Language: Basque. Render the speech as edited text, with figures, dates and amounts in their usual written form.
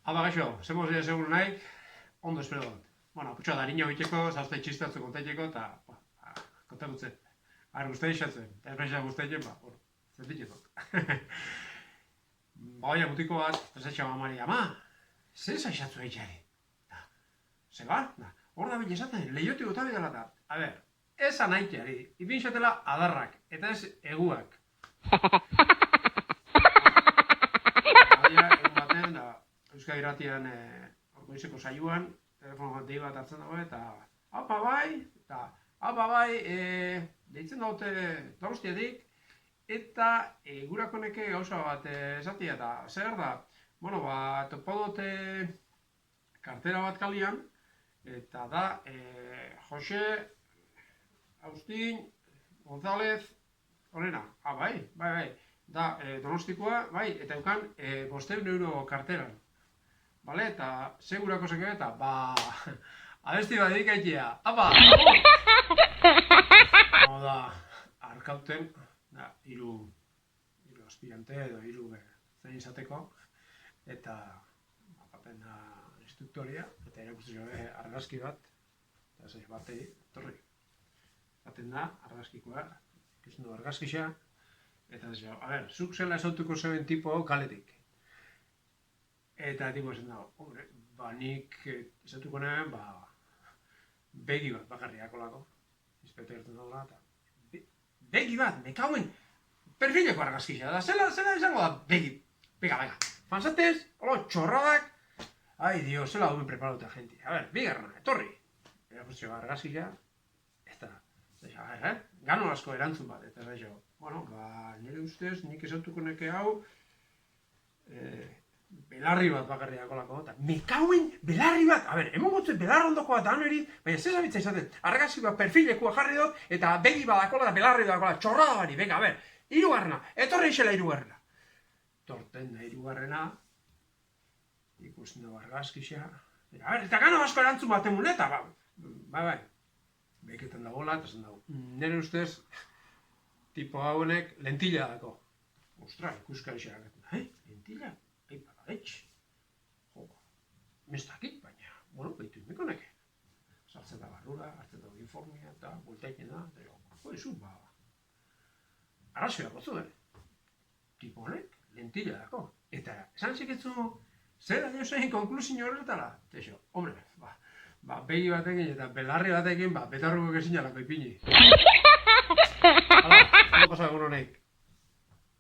Aba gaixo, zemoz dira segun nahi, ondo espero dut. Bueno, putxoa darina biteko, zauzte txistatzu kontaiteko, eta kontakutze. Ara guztai esatzen, eta esbaixa guztaiten, zentitzeko. Baina mutiko bat, presatxa mamari, ama, zer zaixatzu eitxari? Zeba, hor da bine esaten, lehioti gotabi dela eta. A ber, esan aitxari, ipinxatela adarrak, eta ez eguak. Egun baten, Euskal Irratian orkoizeko saioan, telefono dei bat hartzen dago, eta apa bai, deitzen daute Donostiatik, eta gurako neke gauza bat esatia, eta zer da, bueno, topo dute kartera bat kalian, eta da, Jose Agustin González Orena, bai, da Donostikoa, bai, eta eukan 500 euro karteran. Bale, eta segurako zeko eta, abesti bat dedikaitea, apa! Hau da, arkauten, hiru aspirante edo hiru zein izateko, eta baten da instruktoria, eta erakusten joe argazki bat, eta zei batei, torri. Baten da, argazkikoa, ikusten du argazkixa, eta ez jo, a ber, zuk zela esautuko zeuen tipo hau kaletik. Eta tipo esan dago, hombre, nik esautuko nahen, begi bat bakarriako lako, izpeto gertzen dagoela, eta begi bat, mekauen, perfileko argazkixa, da zela izango da begi, bega, fanzatez, holo, txorradak, ai, dio, zela duen preparauta gente, a ber, bigarna, etorri, erakustio argazkixa, eta, gano asko erantzun bat, eta ez jo, bueno, nire ustez, nik esautuko neke hau, belarri bat bakarriako lako, eta mekauen belarri bat, a ber, emon gotzen belarri ondoko bat da niri, baina zezabitza izaten, argazki bat perfilekua jarri dut, eta begi badakola eta belarri badakola, txorrada bari, venga, a ber, hirugarrena, etorri isela hirugarrena. Torten da hirugarrena, ikusten dugu argazkixa, a ber, eta gano asko erantzun bat emun, eta bai, beketan dagoela, eta zen dago, nire ustez, tipo hauenek lentilla dako. Ostra, ikuska isera, lentilla? Mestakit, baina, bueno, behitu imeko neke. Sartzen da barrura, hartzen da uniformia, eta bueltaiken da, eta jo, izun, arrazioa gotzu den. Tipo honek, lentilla dako. Eta, esan zeketzu, zer da jozein konklusio horretara? Eta jo, hombre, begi batekin eta belarri batekin, betarruko kezinalako ipini. Hala, ondo pasa egun honek.